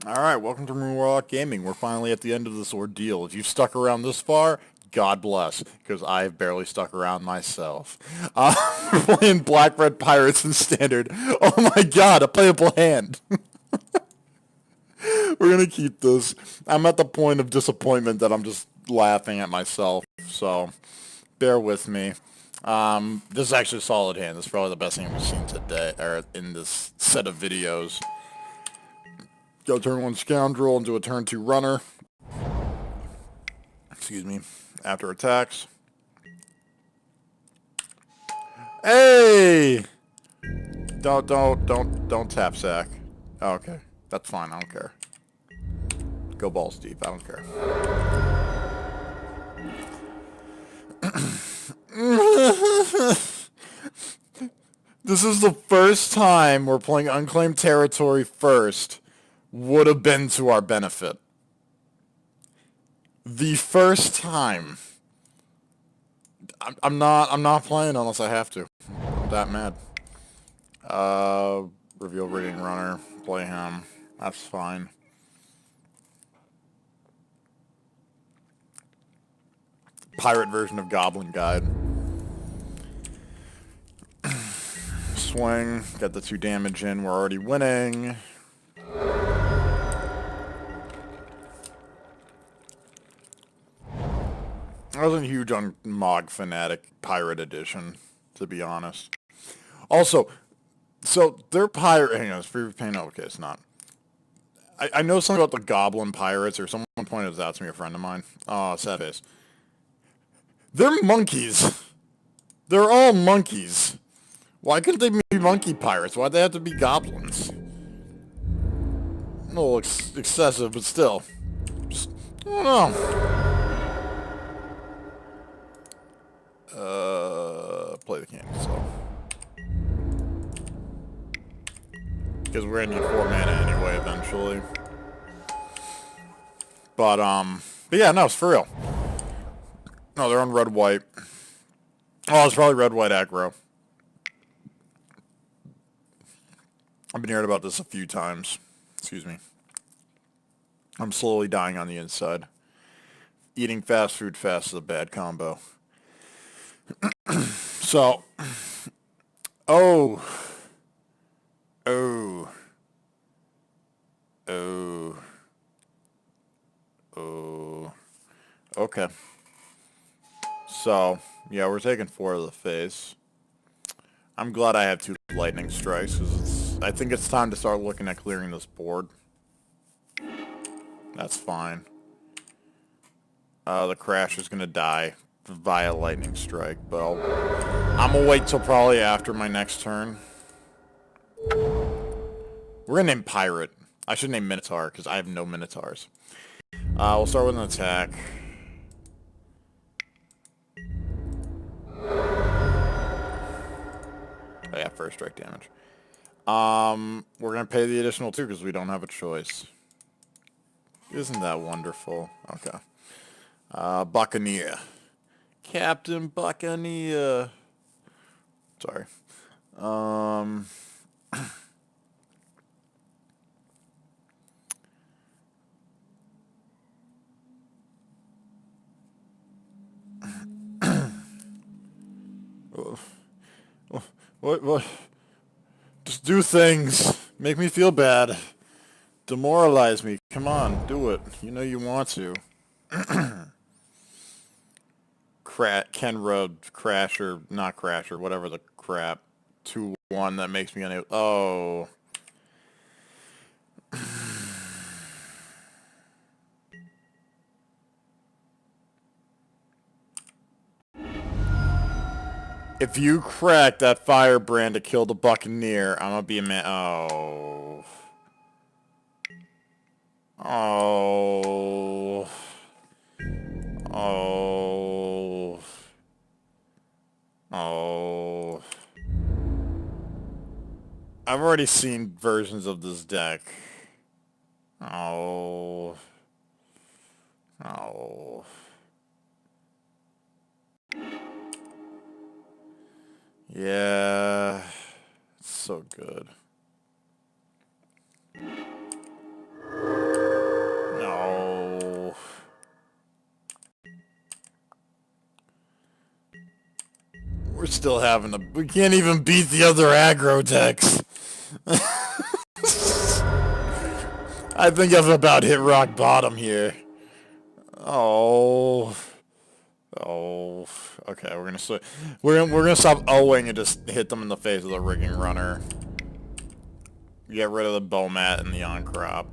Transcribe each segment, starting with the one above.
Alright, welcome to MaroonWarlock Gaming. We're finally at the end of this ordeal. If you've stuck around this far, God bless, because I've barely stuck around myself. We're playing Black Red Pirates in Standard. Oh my god, a playable hand! We're gonna keep this. I'm at the point of disappointment that I'm just laughing at myself, so bear with me. This is actually a solid hand. This is probably the best hand we've seen today, or in this set of videos. Go turn 1 Scoundrel into a turn 2 Runner. Excuse me. After attacks. Hey! Don't tap sack. Oh, okay. That's fine. I don't care. Go balls deep. I don't care. This is the first time we're playing Unclaimed Territory first. Would have been to our benefit. The first time. I'm not playing unless I have to. I'm that mad. Reveal Reading Runner. Play him. That's fine. Pirate version of Goblin Guide. Swing. Get the 2 damage in. We're already winning. I wasn't huge on Mog Fanatic Pirate Edition, to be honest. Also, so their pirate... Hang on, it's free pain. Okay, it's not. I know something about the Goblin Pirates, or someone pointed this out to me, a friend of mine. Oh, sad face. They're monkeys. They're all monkeys. Why couldn't they be monkey pirates? Why'd they have to be goblins? A little excessive, but still. Just, I don't know. Play the candy, so. Because we're gonna need 4 mana anyway, eventually. But yeah, no, it's for real. No, they're on red-white. Oh, it's probably red-white aggro. I've been hearing about this a few times. Excuse me. I'm slowly dying on the inside. Eating fast food fast is a bad combo. So, oh, okay. So, yeah, we're taking 4 of the face. I'm glad I have 2 lightning strikes, because I think it's time to start looking at clearing this board. That's fine. The crash is gonna die via lightning strike, but I'm gonna wait till probably after my next turn. We're gonna name Pirate. I should name Minotaur, because I have no Minotaurs. We'll start with an attack. Oh yeah, first strike damage. We're gonna pay the additional 2 because we don't have a choice. Isn't that wonderful? Okay. Buccaneer. Captain Buccaneer. Sorry. What? Just do things. Make me feel bad. Demoralize me. Come on, do it. You know you want to. Kenra Crasher, not Crasher, whatever the crap. 2/1 that makes me unable. Oh. If you crack that firebrand to kill the Buccaneer, I'm gonna be a man. Oh. Oh. Oh. Oh. I've already seen versions of this deck. Oh. Oh. Yeah. It's so good. Still having a... We can't even beat the other aggro decks. I think I've about hit rock bottom here. Oh. Oh. Okay, we're gonna stop owing and just hit them in the face with a rigging runner. Get rid of the bow mat and the on-crop.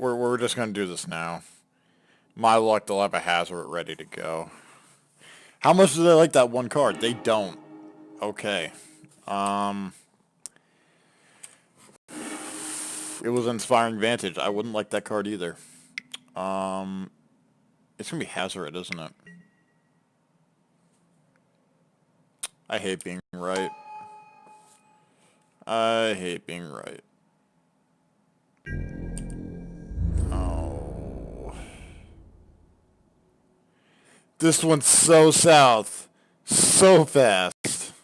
We're just gonna do this now. My luck, they'll have a hazard ready to go. How much do they like that one card? They don't. Okay. It was Inspiring Vantage. I wouldn't like that card either. It's gonna be Hazard, isn't it? I hate being right. I hate being right. Oh. This one's so south. So fast.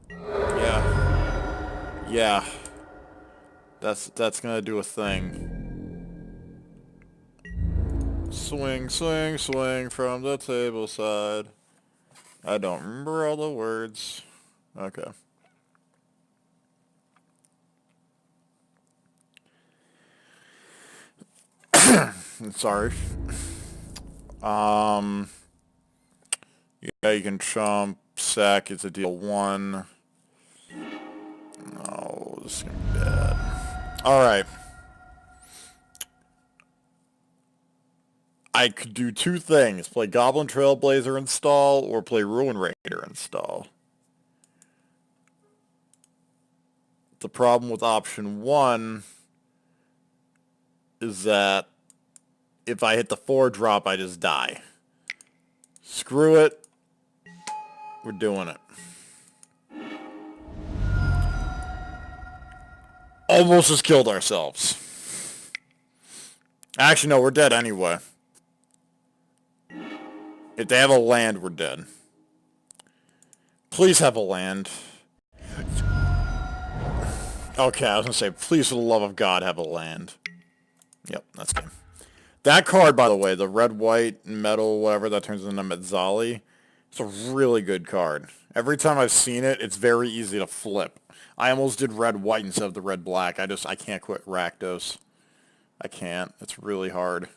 Yeah. Yeah. That's gonna do a thing. Swing, swing, swing from the table side. I don't remember all the words. Okay. Sorry. Yeah, you can chump, sack, it's a deal 1. Oh, this is gonna be bad. Alright. I could do two things. Play Goblin Trailblazer install, or play Ruin Raider install. The problem with option 1 is that if I hit the 4-drop, I just die. Screw it. We're doing it. Almost just killed ourselves. Actually, no, we're dead anyway. If they have a land, we're dead. Please have a land. Okay, I was gonna say, please for the love of God, have a land. Yep, that's good. That card, by the way, the red-white metal, whatever, that turns into Metzali, it's a really good card. Every time I've seen it, it's very easy to flip. I almost did red-white instead of the red-black. I can't quit Rakdos. I can't. It's really hard.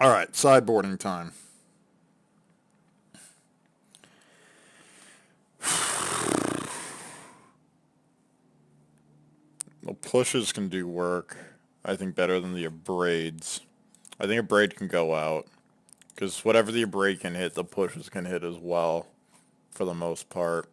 Alright, sideboarding time. The pushes can do work, I think, better than the abrades. I think abrade can go out, because whatever the abrade can hit, the pushes can hit as well, for the most part.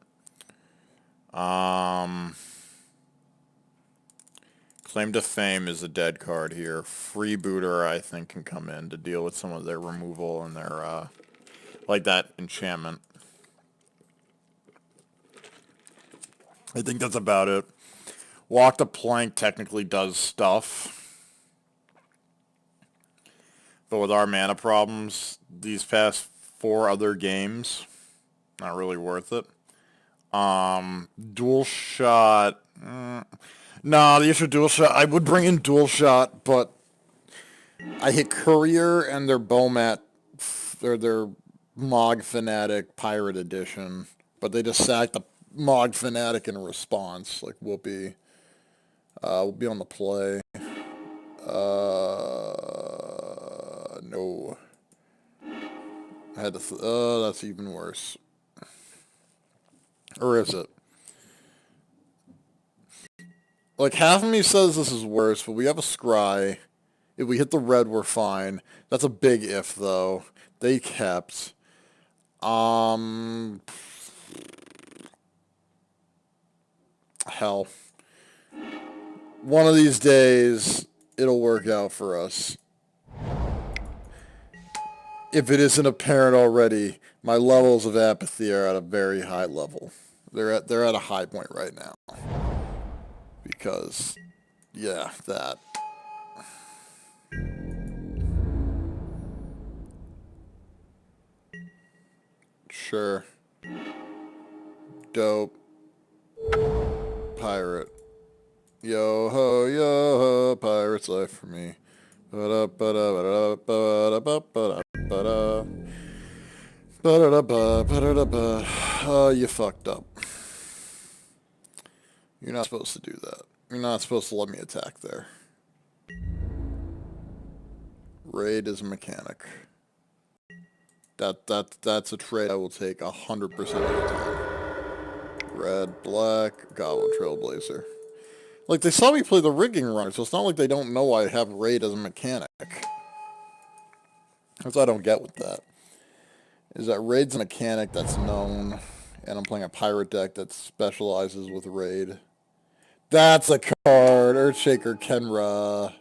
Claim to Fame is a dead card here. Freebooter, I think, can come in to deal with some of their removal and their, like that enchantment. I think that's about it. Walk the Plank technically does stuff. But with our mana problems, these past 4 other games, not really worth it. Dual Shot... Nah, the issue of Dual Shot, I would bring in Dual Shot, but I hit Courier and their Bowmat, their Mog Fanatic Pirate Edition, but they just sacked the Mog Fanatic in response, like Whoopi. We'll be on the play. No. I had to, that's even worse. Or is it? Like, half of me says this is worse, but we have a Scry. If we hit the red, we're fine. That's a big if, though. They kept. Hell. One of these days, it'll work out for us. If it isn't apparent already, my levels of apathy are at a very high level. They're at a high point right now. Because, yeah, that. Sure. Dope. pirate. Yo ho, yo ho, pirate's life for me. Ba-da, ba-da, ba-da, ba-da, ba-da, ba-da, ba-da, ba-da, ba-da, ba-da. You fucked up. You're not supposed to do that. You're not supposed to let me attack there. Raid is a mechanic. That's a trade I will take 100% of the time. Red, black, Goblin Trailblazer. Like, they saw me play the rigging runner, so it's not like they don't know I have raid as a mechanic. That's what I don't get with that. Is that raid's a mechanic that's known, and I'm playing a pirate deck that specializes with raid. That's a card! Earthshaker Kenra.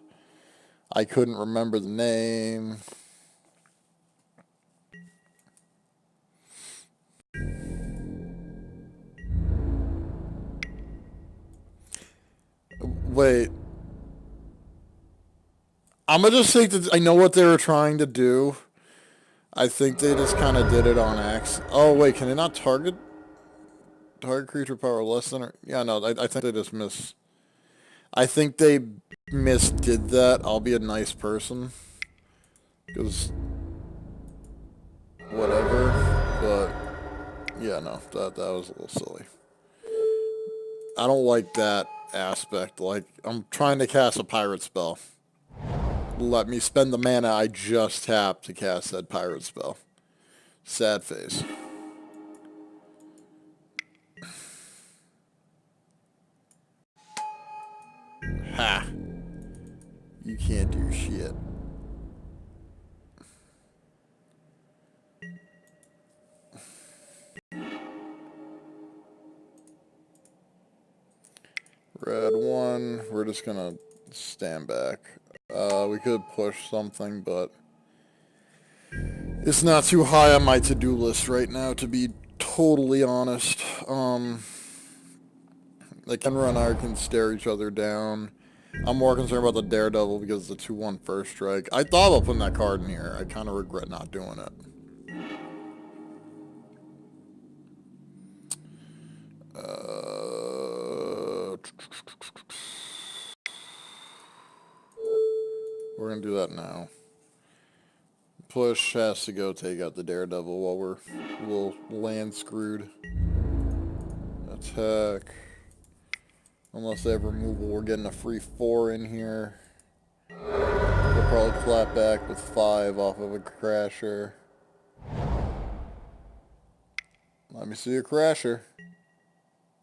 I couldn't remember the name. Wait. I'm gonna just think that I know what they were trying to do. I think they just kind of did it on accident. Oh, wait, can they not target creature power less than... Yeah, no, I think they just miss... I think they misdid that. I'll be a nice person. Because... whatever. But... yeah, no, that was a little silly. I don't like that aspect. Like, I'm trying to cast a pirate spell. Let me spend the mana I just tapped to cast that pirate spell. Sad face. Ha! You can't do shit. Red one, we're just gonna stand back. We could push something, but it's not too high on my to-do list right now, to be totally honest. Like, Kenra and I can stare each other down. I'm more concerned about the Daredevil because it's the 2/1 first strike. I thought about putting that card in here. I kind of regret not doing it. We're going to do that now. Push has to go take out the Daredevil while we're a little land screwed. Attack. Unless they have removal, we're getting a free 4 in here. We'll probably clap back with 5 off of a Crasher. Let me see a Crasher.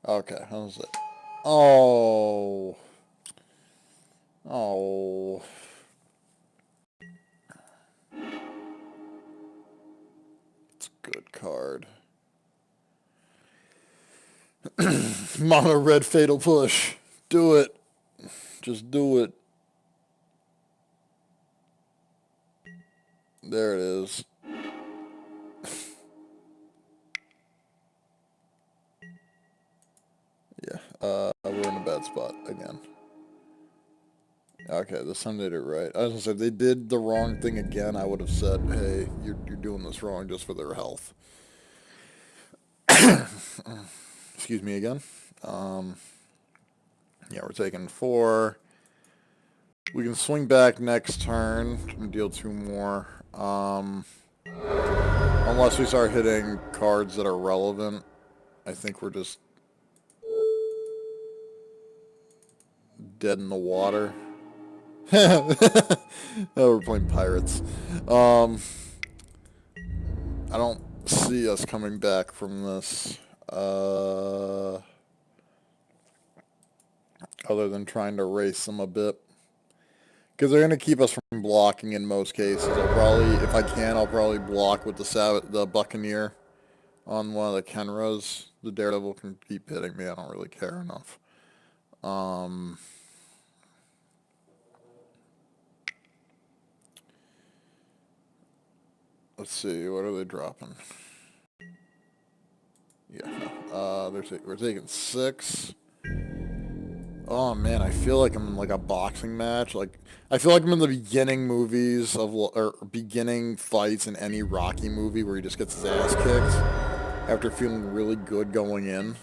Okay, how's it? Oh. Oh. It's a good card. Mono red fatal push. Do it. Just do it. There it is. Yeah, we're in a bad spot again. Okay, this time they did it right. I was gonna say, if they did the wrong thing again, I would have said, hey, you're doing this wrong just for their health. Excuse me again. Yeah, we're taking 4. We can swing back next turn and deal 2 more. Unless we start hitting cards that are relevant. I think we're just dead in the water. Oh, we're playing pirates. I don't see us coming back from this. Other than trying to race them a bit. Because they're going to keep us from blocking in most cases. I'll probably, if I can, I'll probably block with the Buccaneer on one of the Kenras. The Daredevil can keep hitting me. I don't really care enough. Let's see, what are they dropping? Yeah, we're taking 6. Oh man, I feel like I'm in like a boxing match. Like, I feel like I'm in the beginning movies of, or beginning fights in any Rocky movie where he just gets his ass kicked after feeling really good going in.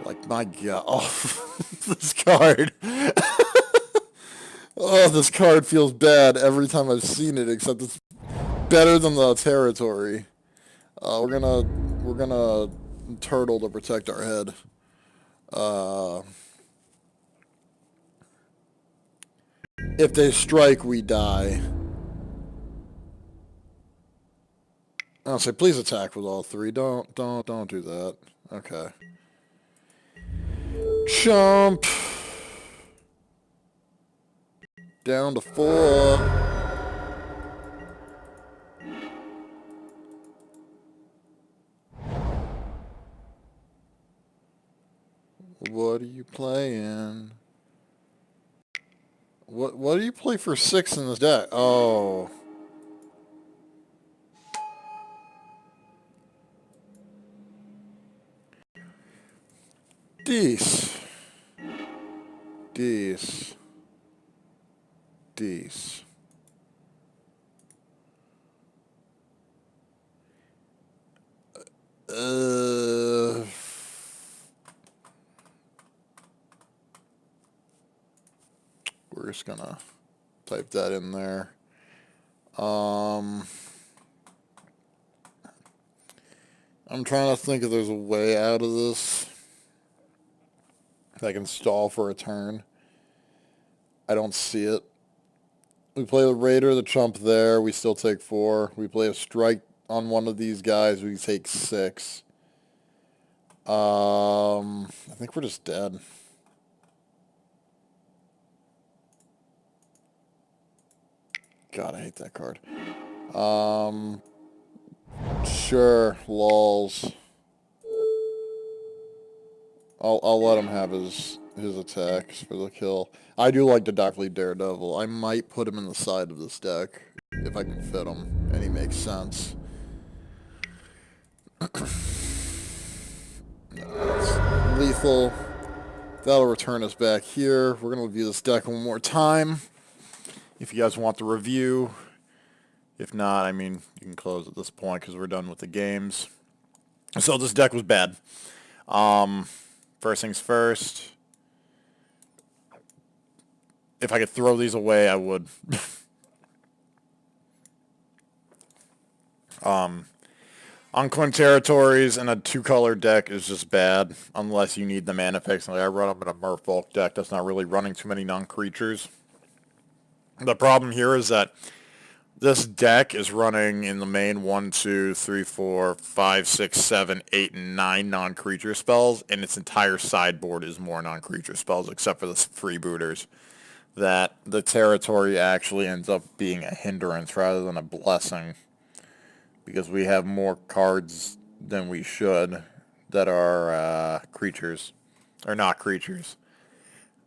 Like, my god. Oh, this card. Oh, this card feels bad every time I've seen it, except it's better than the territory. We're gonna turtle to protect our head. If they strike, we die. I'll say, please attack with all three. Don't do that. Okay. Chump. Down to 4. What are you playing? What do you play for 6 in this deck? Oh. Dece. Dece. Dece. We're just gonna type that in there. I'm trying to think if there's a way out of this. I can stall for a turn. I don't see it. We play the Raider, the chump there. We still take 4. We play a strike on one of these guys. We take 6. I think we're just dead. God, I hate that card. Sure, lols. I'll let him have his attacks for the kill. I do like the Darkly Daredevil. I might put him in the side of this deck if I can fit him and he makes sense. That's lethal. That'll return us back here. We're going to review this deck one more time. If you guys want the review. If not, I mean, you can close at this point because we're done with the games. So this deck was bad. First things first. If I could throw these away, I would. Unclaimed territories and a 2-color deck is just bad unless you need the mana effects. Like I run up in a Merfolk deck that's not really running too many non-creatures. The problem here is that this deck is running in the main 1, 2, 3, 4, 5, 6, 7, 8, and 9 non-creature spells, and its entire sideboard is more non-creature spells except for the freebooters. That the territory actually ends up being a hindrance rather than a blessing. Because we have more cards than we should that are creatures. Or not creatures.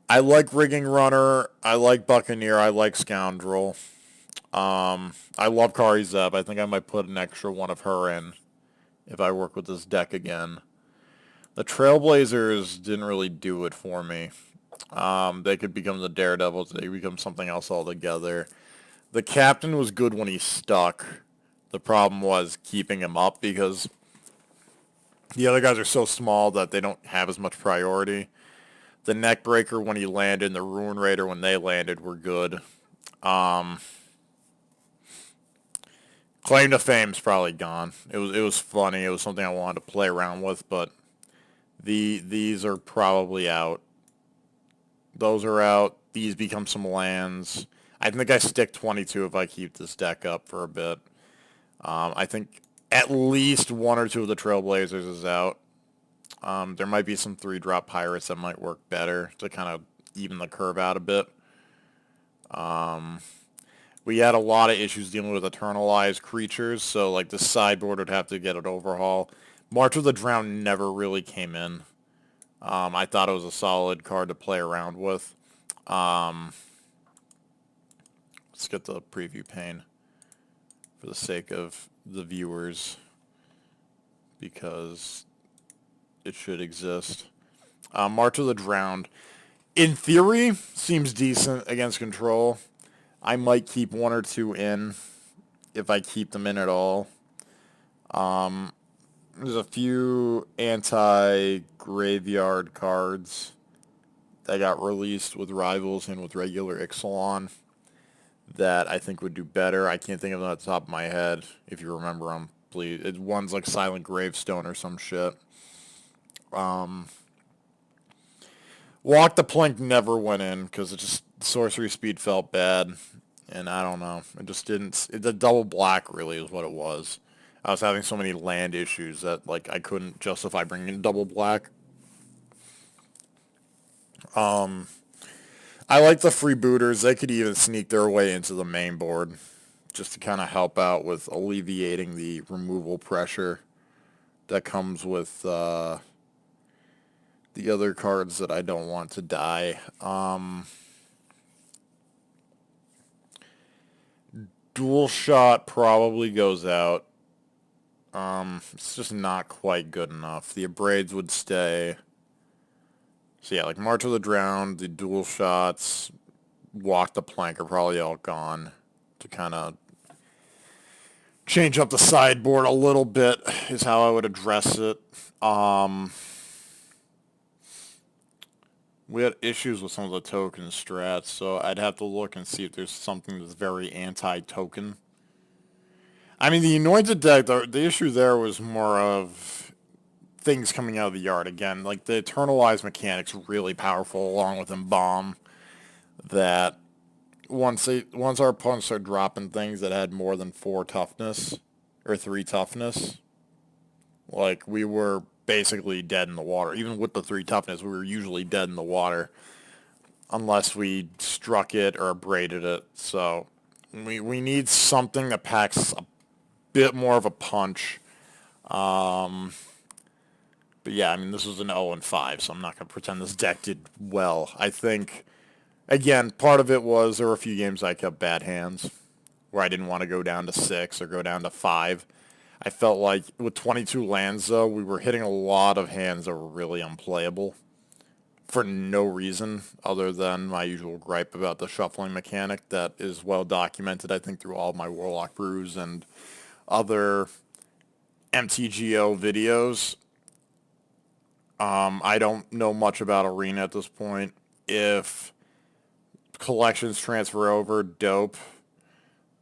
I like Rigging Runner. I like Buccaneer. I like Scoundrel. I love Kari Zeb. I think I might put an extra one of her in if I work with this deck again. The Trailblazers didn't really do it for me. They could become the Daredevils. They become something else altogether. The Captain was good when he stuck. The problem was keeping him up because the other guys are so small that they don't have as much priority. The Neckbreaker when he landed and the Ruin Raider when they landed were good. Claim to Fame's probably gone. It was funny. It was something I wanted to play around with, but these are probably out. Those are out. These become some lands. I think I stick 22 if I keep this deck up for a bit. I think at least 1 or 2 of the Trailblazers is out. There might be some 3-drop pirates that might work better to kind of even the curve out a bit. We had a lot of issues dealing with eternalized creatures, so like the sideboard would have to get an overhaul. March of the Drowned never really came in. I thought it was a solid card to play around with. Let's get the preview pane for the sake of the viewers, because it should exist. March of the Drowned, in theory, seems decent against control. I might keep 1 or 2 in, if I keep them in at all. There's a few anti-graveyard cards that got released with Rivals and with regular Ixalan that I think would do better. I can't think of them at the top of my head. If you remember them, please. One's like Silent Gravestone or some shit. Walk the Plank never went in because it just sorcery speed felt bad, and I don't know. It just didn't. The double black really is what it was. I was having so many land issues that like I couldn't justify bringing in double black. I like the freebooters. They could even sneak their way into the main board just to kind of help out with alleviating the removal pressure that comes with the other cards that I don't want to die. Dual Shot probably goes out. It's just not quite good enough. The Abrades would stay. So yeah, like March of the Drowned, the Dual Shots, Walk the Plank are probably all gone to kind of change up the sideboard a little bit is how I would address it. We had issues with some of the token strats, so I'd have to look and see if there's something that's very anti-token. I mean, the Anointed deck, the issue there was more of things coming out of the yard. Again, like the Eternalized mechanic's really powerful along with Embalm, that once our opponents start dropping things that had more than 4 toughness, or 3 toughness, like we were basically dead in the water. Even with the 3 toughness, we were usually dead in the water unless we struck it or abraded it. So we need something that packs a bit more of a punch. But yeah, I mean, this was an 0-5, so I'm not going to pretend this deck did well. I think, again, part of it was there were a few games I kept bad hands where I didn't want to go down to 6 or go down to 5. I felt like with 22 lands, though, we were hitting a lot of hands that were really unplayable for no reason other than my usual gripe about the shuffling mechanic that is well documented, I think, through all of my Warlock brews and other MTGO videos. I don't know much about Arena at this point. If collections transfer over, dope.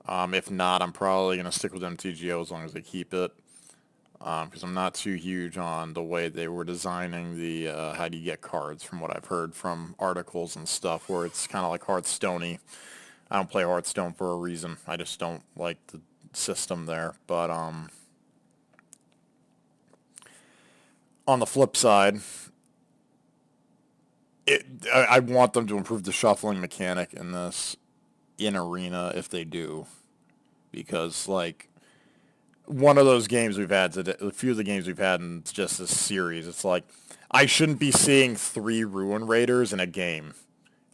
If not, I'm probably going to stick with MTGO as long as they keep it. Because I'm not too huge on the way they were designing the how do you get cards from what I've heard from articles and stuff where it's kind of like Hearthstone-y. I don't play Hearthstone for a reason. I just don't like the system there. But on the flip side, I want them to improve the shuffling mechanic in this in Arena if they do. Because, like, one of those games we've had today, a few of the games we've had in just this series, it's like, I shouldn't be seeing 3 Ruin Raiders in a game,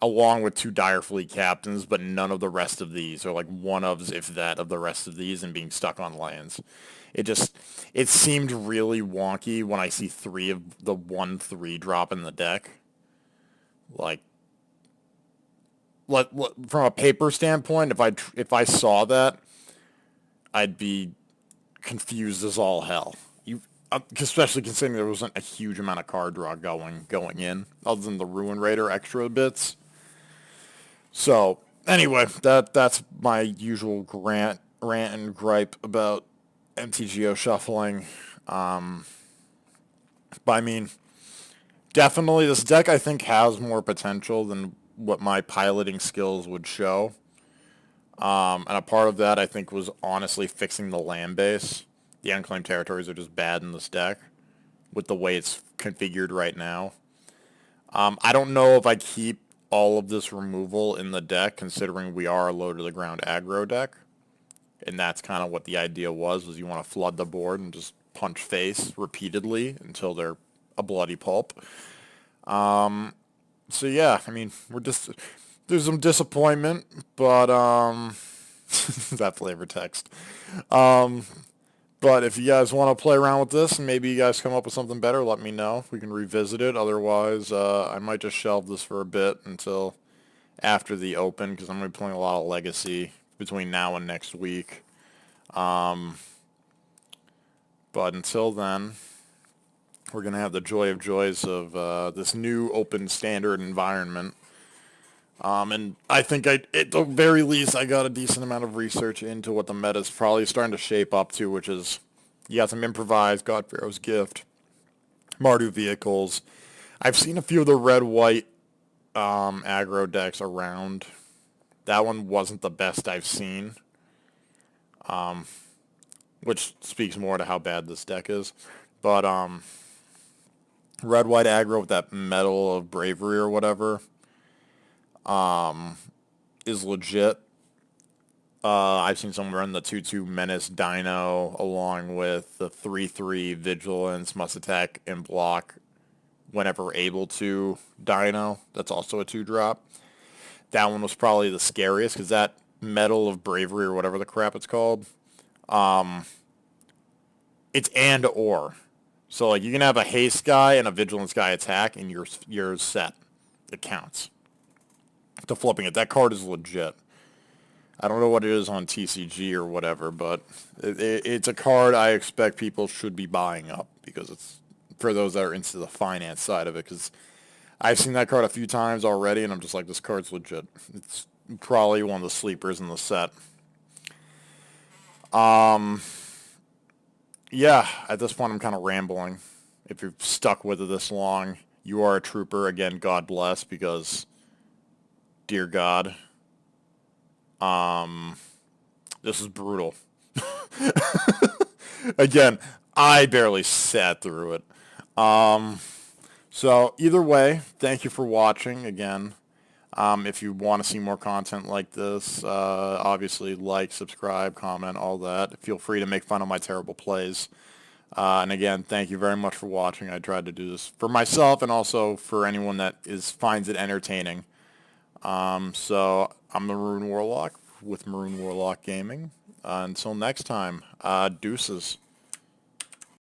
along with 2 Direfleet Captains, but none of the rest of these, or like one of, if that, of the rest of these, and being stuck on lands. It seemed really wonky when I see 3 of the 1/3 drop in the deck. Like, from a paper standpoint, if I saw that, I'd be confused as all hell. Especially considering there wasn't a huge amount of card draw going in, other than the Ruin Raider extra bits. So anyway, that's my usual rant and gripe about MTGO shuffling. But I mean, definitely this deck I think has more potential than what my piloting skills would show. And a part of that, I think, was honestly fixing the land base. The unclaimed territories are just bad in this deck with the way it's configured right now. I don't know if I keep all of this removal in the deck, considering we are a low-to-the-ground aggro deck. And that's kind of what the idea was you want to flood the board and just punch face repeatedly until they're a bloody pulp. So yeah, I mean, there's some disappointment, but that flavor text. But if you guys want to play around with this and maybe you guys come up with something better, let me know. We can revisit it. Otherwise, I might just shelve this for a bit until after the Open, because I'm going to be playing a lot of Legacy between now and next week. But until then, we're going to have the joy of joys of this new open standard environment. And I think at the very least, I got a decent amount of research into what the meta is probably starting to shape up to, which is you got some improvised God Pharaoh's Gift, Mardu vehicles. I've seen a few of the red-white aggro decks around. That one wasn't the best I've seen, which speaks more to how bad this deck is. But red-white aggro with that Medal of Bravery or whatever is legit. I've seen some run the 2/2 Menace Dino along with the 3/3 Vigilance, Must Attack, and Block whenever able to Dino. That's also a 2-drop. That one was probably the scariest because that Medal of Bravery or whatever the crap it's called, it's and or. So like you can have a haste guy and a vigilance guy attack and you're set. It counts. To flipping it, that card is legit. I don't know what it is on TCG or whatever, but it's a card I expect people should be buying up because it's for those that are into the finance side of it. Because I've seen that card a few times already, and I'm just like, this card's legit. It's probably one of the sleepers in the set. Yeah, at this point I'm kind of rambling. If you've stuck with it this long, you are a trooper. Again, God bless, because dear God, this is brutal. Again, I barely sat through it. So either way, thank you for watching again. If you want to see more content like this, obviously like, subscribe, comment, all that. Feel free to make fun of my terrible plays. And again, thank you very much for watching. I tried to do this for myself and also for anyone that finds it entertaining. So I'm MaroonWarlock with MaroonWarlock Gaming. Until next time, deuces.